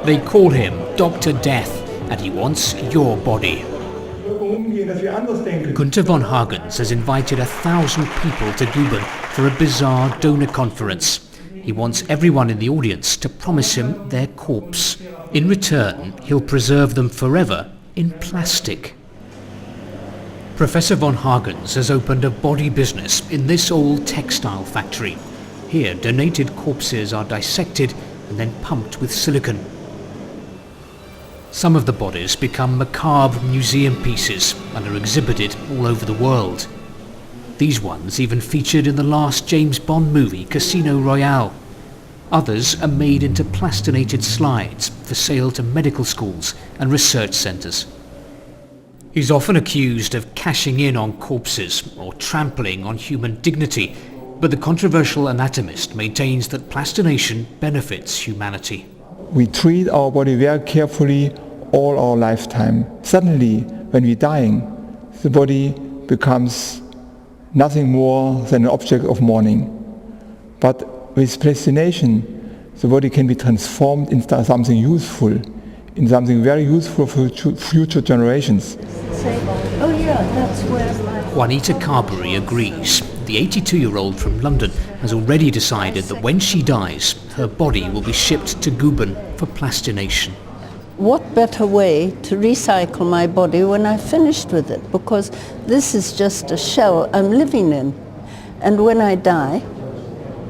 They call him Dr. Death, and he wants your body. Gunther von Hagens has invited 1,000 people to Guben for a bizarre donor conference. He wants everyone in the audience to promise him their corpse. In return, he'll preserve them forever in plastic. Professor von Hagens has opened a body business in this old textile factory. Here, donated corpses are dissected and then pumped with silicone. Some of the bodies become macabre museum pieces and are exhibited all over the world. These ones even featured in the last James Bond movie, Casino Royale. Others are made into plastinated slides for sale to medical schools and research centres. He's often accused of cashing in on corpses or trampling on human dignity, but the controversial anatomist maintains that plastination benefits humanity. We treat our body very carefully all our lifetime. Suddenly, when we're dying, the body becomes nothing more than an object of mourning. But with plastination, the body can be transformed into something useful, in something very useful for future generations. Juanita Carberry agrees. The 82-year-old from London has already decided that when she dies, her body will be shipped to Guben for plastination. What better way to recycle my body when I've finished with it? Because this is just a shell I'm living in. And when I die,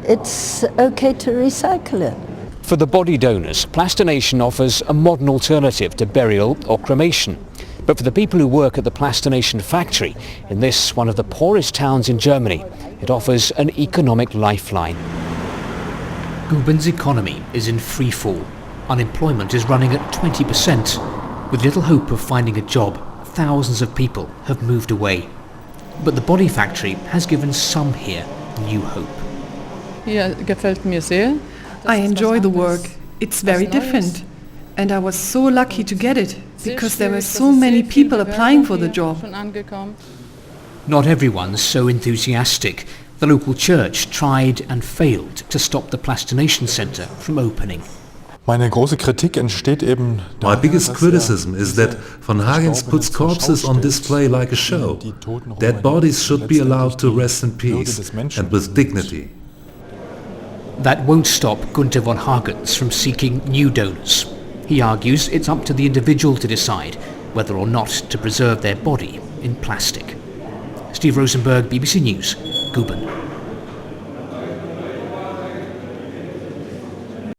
it's okay to recycle it. For the body donors, plastination offers a modern alternative to burial or cremation. But for the people who work at the plastination factory, in this one of the poorest towns in Germany, it offers an economic lifeline. Guben's economy is in free fall. Unemployment is running at 20%. With little hope of finding a job, thousands of people have moved away. But the body factory has given some here new hope. I enjoy the work. It's very different. And I was so lucky to get it, because there were so many people applying for the job. Not everyone's so enthusiastic. The local church tried and failed to stop the plastination centre from opening. My biggest criticism is that von Hagens puts corpses on display like a show. Dead bodies should be allowed to rest in peace and with dignity. That won't stop Gunther von Hagens from seeking new donors. He argues it's up to the individual to decide whether or not to preserve their body in plastic. Steve Rosenberg, BBC News, Guben.